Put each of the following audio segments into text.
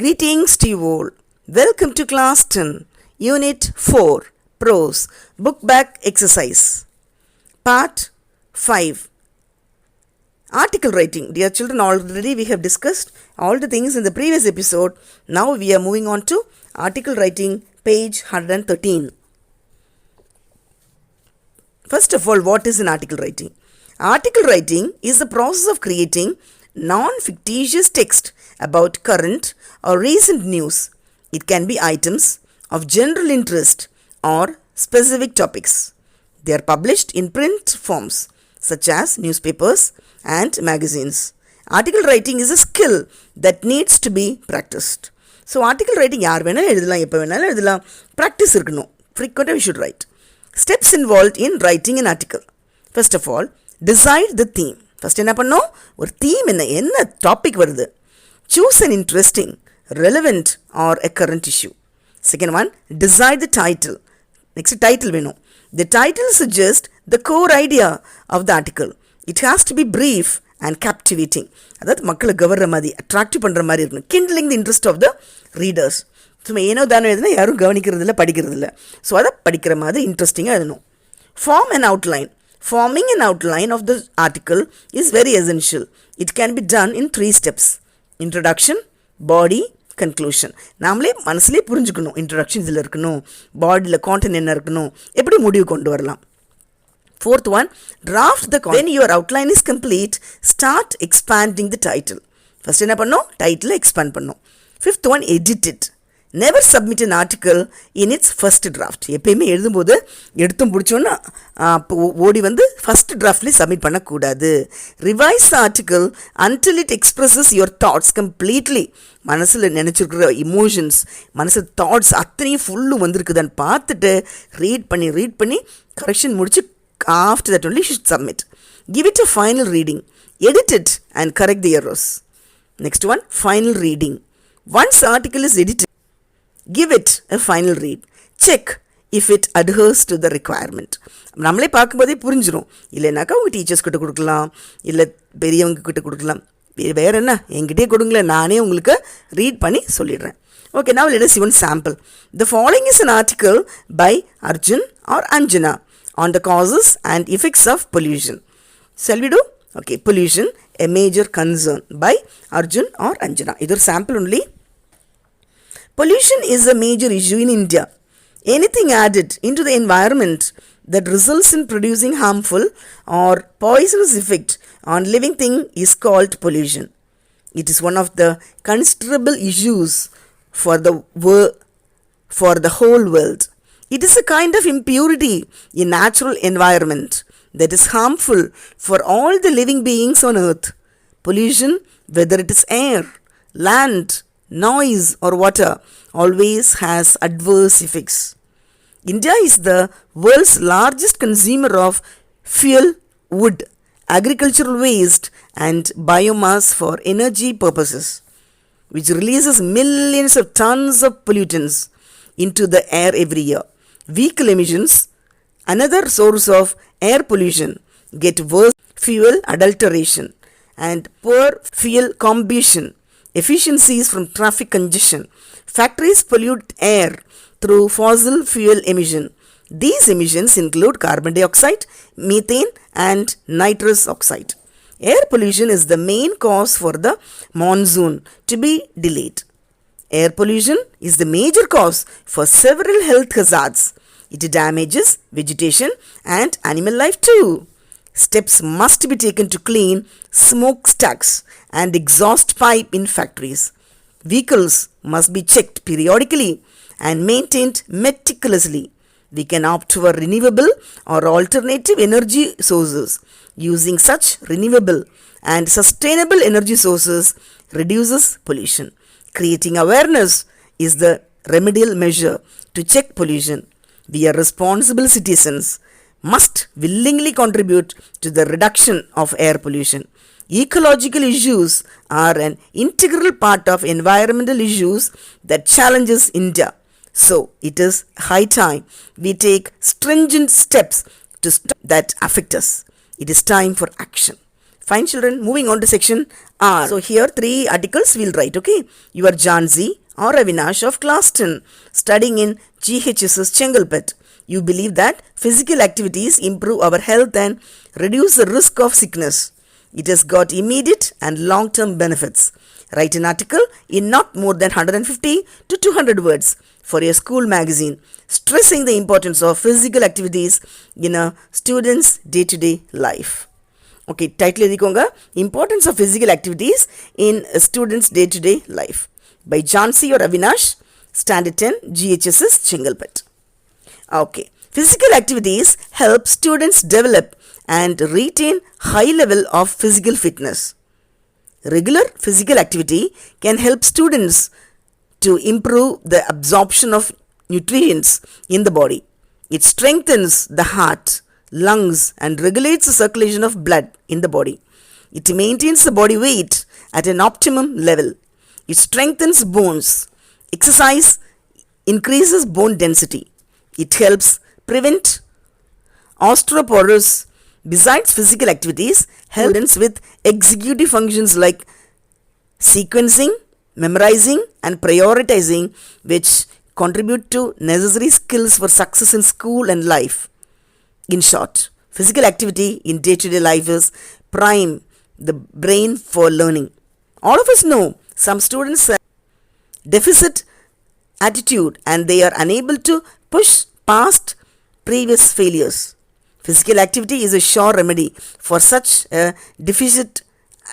Greetings to you all. Welcome to Class 10, Unit 4, Prose, Book Back Exercise, Part 5. Article writing. Dear children, already we have discussed all the things in the previous episode. Now we are moving on to article writing, page 113. First of all, what is an article writing? Article writing is the process of creating non-fictitious text about current or recent news. It can be items of general interest or specific topics. They are published in print forms such as newspapers and magazines. Article writing is a skill that needs to be practiced. So article writing yaar venal ezhudhalam eppa venal ezhudhalam practice irukano. Frequently we should write. Steps involved in writing an article. First of all, decide the theme. First என்ன பண்ணோம், ஒரு theme என்ன topic வருது. Choose an interesting, relevant or a current issue. Second one, decide the title. Next title வேணும். The title suggests the core idea of the article. It has to be brief and captivating. அதாவது மக்களை கவர்ற மாதிரி, attractive பண்ணுற மாதிரி இருக்கணும். Kindling the interest of the readers. சும்மா ஏனோ தானோ எழுதுனா யாரும் கவனிக்கிறது இல்லை, படிக்கிறது இல்லை. ஸோ அதை படிக்கிற மாதிரி இன்ட்ரெஸ்டிங்காக எழுதணும். Form an outline. Forming an outline of the article is very essential. It can be done in 3 steps. Introduction, body, conclusion. நாமளே மனசுலேயே புரிஞ்சுக்கணும், இன்ட்ரடக்ஷன் இதில் இருக்கணும், பாடியில் கான்டென்ட் என்ன இருக்கணும், எப்படி முடிவு கொண்டு வரலாம். Fourth one, draft the content. When your outline is complete, start expanding the title. First என்ன பண்ணோம், டைட்டில் எக்ஸ்பேண்ட் பண்ணோம். Fifth one, edit it. Never submit an article in its first draft. எப்பயுமே எழுதும்போது எடுத்தும் பிடிச்சோன்னா ஓடி வந்து ஃபஸ்ட் டிராஃப்ட்லேயே சப்மிட் பண்ணக்கூடாது. Revise the article until it expresses your thoughts completely. மனசில் நினச்சிருக்கிற இமோஷன்ஸ், மனசில் தாட்ஸ் அத்தனையும் ஃபுல்லும் வந்திருக்குதான்னு பார்த்துட்டு ரீட் பண்ணி கரெக்ஷன் முடிச்சு after that only should submit. Give it a final reading. Edit it and correct the errors. Next one, final reading. Once article is edited, give it a final read. Check if it adheres to the requirement. நம்மளே பார்க்கும்போதே புரிஞ்சிடும். இல்லைனாக்கா உங்கள் teachers கிட்ட கொடுக்கலாம், இல்லை பெரியவங்க கிட்ட கொடுக்கலாம். வேறு என்ன, என்கிட்டே கொடுங்களேன், நானே உங்களுக்கு ரீட் பண்ணி சொல்லிடுறேன். Okay, now let us see one sample. The following is an article by Arjun or Anjana on the causes and effects of pollution. Shall we do? Okay, pollution, a major concern, by Arjun or Anjana. இது ஒரு sample only. Pollution is a major issue in India. Anything added into the environment that results in producing harmful or poisonous effect on living thing is called pollution. It is one of the considerable issues for the whole world. It is a kind of impurity in natural environment that is harmful for all the living beings on earth. Pollution, whether it is air, land, noise or water, always has adverse effects. India is the world's largest consumer of fuel, wood, agricultural waste and biomass for energy purposes, which releases millions of tons of pollutants into the air every year. Vehicle emissions, another source of air pollution, get worse. Fuel adulteration and poor fuel combustion, efficiencies from traffic congestion. Factories pollute air through fossil fuel emission. These emissions include carbon dioxide, methane and nitrous oxide. Air pollution is the main cause for the monsoon to be delayed. Air pollution is the major cause for several health hazards. It damages vegetation and animal life too. Steps must be taken to clean smokestacks and exhaust pipe in factories. Vehicles must be checked periodically and maintained meticulously. We can opt for renewable or alternative energy sources. Using such renewable and sustainable energy sources reduces pollution. Creating awareness is the remedial measure to check pollution. We are responsible citizens must willingly contribute to the reduction of air pollution. Ecological issues are an integral part of environmental issues that challenges India. So, it is high time we take stringent steps to stop that affect us. It is time for action. Fine children, moving on to section R. So here 3 articles we'll write, okay. You are Jansi or Avinash of class 10 studying in GHS's Chengalpet. You believe that physical activities improve our health and reduce the risk of sickness. It has got immediate and long-term benefits. Write an article in not more than 150 to 200 words for your school magazine, stressing the importance of physical activities in a student's day-to-day life. Okay, title edikonga, Importance of Physical Activities in a Student's Day-to-Day Life by Jansi or Avinash, Standard 10, GHS's Chengalpet. Okay, physical activities help students develop and retain high level of physical fitness. Regular physical activity can help students to improve the absorption of nutrients in the body. It strengthens the heart, lungs and regulates the circulation of blood in the body. It maintains the body weight at an optimum level. It strengthens bones. Exercise increases bone density. It helps prevent osteoporosis. Besides physical activities, help students with executive functions like sequencing, memorizing and prioritizing, which contribute to necessary skills for success in school and life. In short, physical activity in day-to-day life is prime the brain for learning. All of us know some students have deficit attitude and they are unable to push past previous failures. Physical activity is a sure remedy for such a deficit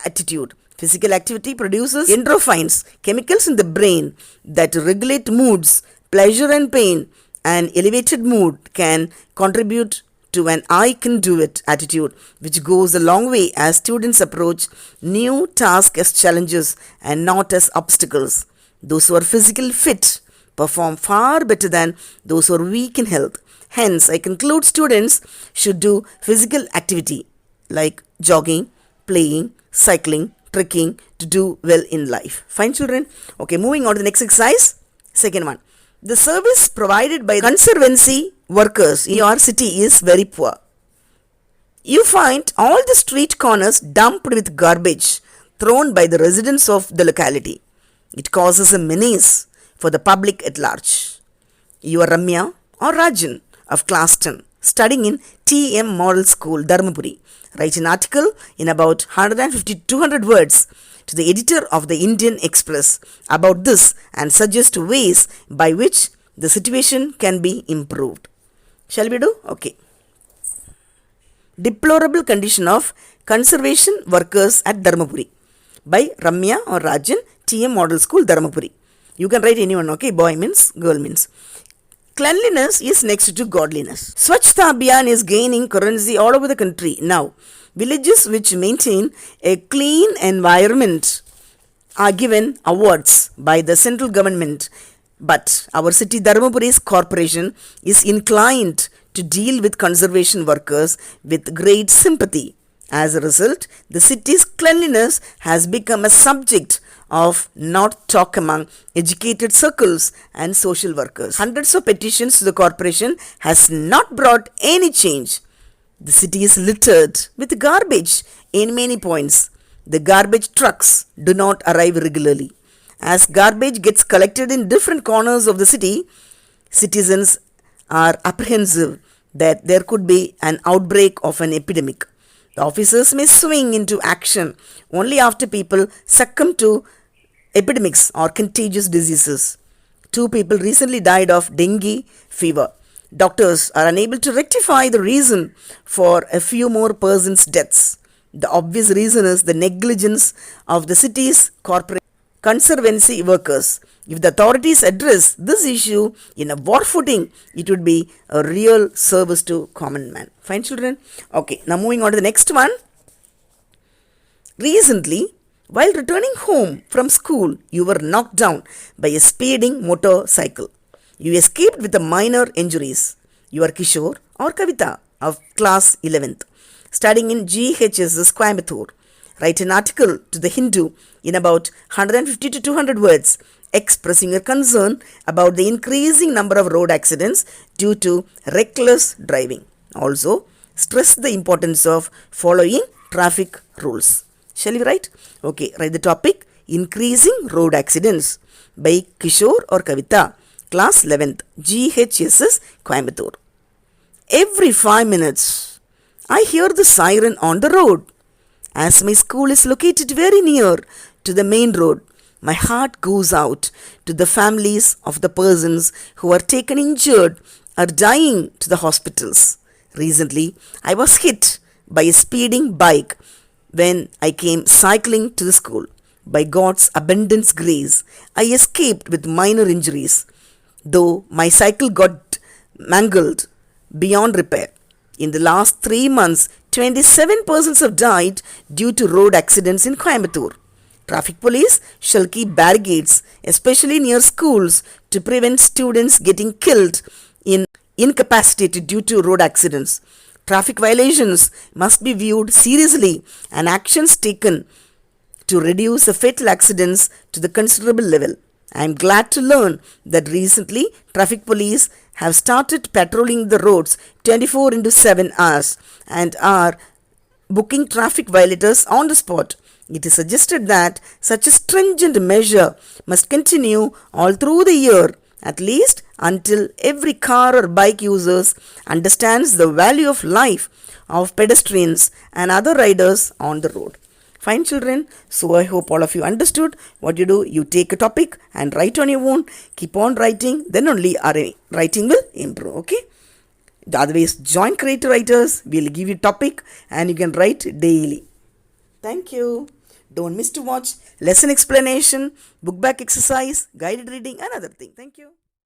attitude. Physical activity produces endorphins, chemicals in the brain that regulate moods, pleasure and pain. An elevated mood can contribute to an I can do it attitude, which goes a long way as students approach new tasks as challenges and not as obstacles. Those who are physically fit perform far better than those who are weak in health. Hence, I conclude students should do physical activity like jogging, playing, cycling, trekking to do well in life. Fine children? Okay, moving on to the next exercise. Second one. The service provided by conservancy workers in your city is very poor. You find all the street corners dumped with garbage thrown by the residents of the locality. It causes a menace for the public at large. You are Ramya or Rajan of class 10 studying in TM Model School, Dharmapuri. Write an article in about 150 to 200 words to the editor of the Indian Express about this and suggest ways by which the situation can be improved. Shall we do? Okay. Deplorable condition of conservation workers at Dharmapuri by Ramya or Rajan, TM Model School, Dharmapuri. You can write anyone, okay? Boy means, girl means. Cleanliness is next to godliness. Swachhta Abhiyan is gaining currency all over the country. Now, villages which maintain a clean environment are given awards by the central government. But our city Dharmapuri's corporation is inclined to deal with conservation workers with great sympathy. As a result, the city's cleanliness has become a subject of not talk among educated circles and social workers. Hundreds of petitions to the corporation has not brought any change. The city is littered with garbage in many points. The garbage trucks do not arrive regularly. As garbage gets collected in different corners of the city, citizens are apprehensive that there could be an outbreak of an epidemic. The officers may swing into action only after people succumb to epidemics or contagious diseases. 2 people recently died of dengue fever. Doctors are unable to rectify the reason for a few more persons' deaths. The obvious reason is the negligence of the city's corporate conservancy workers. If the authorities address this issue in a war footing, it would be a real service to common man. Fine children? Okay, now moving on to the next one. Recently, while returning home from school, you were knocked down by a speeding motorcycle. You escaped with minor injuries. You are Kishore or Kavita of class 11th, studying in GHS's Coimbatore. Write an article to the Hindu in about 150 to 200 words expressing your concern about the increasing number of road accidents due to reckless driving. Also, stress the importance of following traffic rules. Shall we write? Okay, write the topic Increasing Road Accidents by Kishore or Kavita, class 11th, GHSS, Coimbatore. Every 5 minutes, I hear the siren on the road. As my school is located very near to the main road, my heart goes out to the families of the persons who are taken injured or dying to the hospitals. Recently, I was hit by a speeding bike when I came cycling to the school. By God's abundant grace, I escaped with minor injuries, though my cycle got mangled beyond repair. In the last 3 months, 27 persons have died due to road accidents in Coimbatore. Traffic police shall keep barricades, especially near schools, to prevent students getting killed in incapacitated due to road accidents. Traffic violations must be viewed seriously and actions taken to reduce the fatal accidents to the considerable level. I am glad to learn that recently traffic police have started patrolling the roads 24 into 7 hours and are booking traffic violators on the spot. It is suggested that such a stringent measure must continue all through the year, at least until every car or bike users understands the value of life of pedestrians and other riders on the road. Fine, children. So I hope all of you understood. What you do, you take a topic and write on your own. Keep on writing, then only our writing will improve. Okay. Otherwise, join Creative Writers. We'll give you topic and you can write daily. Thank you. Don't miss to watch lesson explanation, book back exercise, guided reading and other thing. Thank you.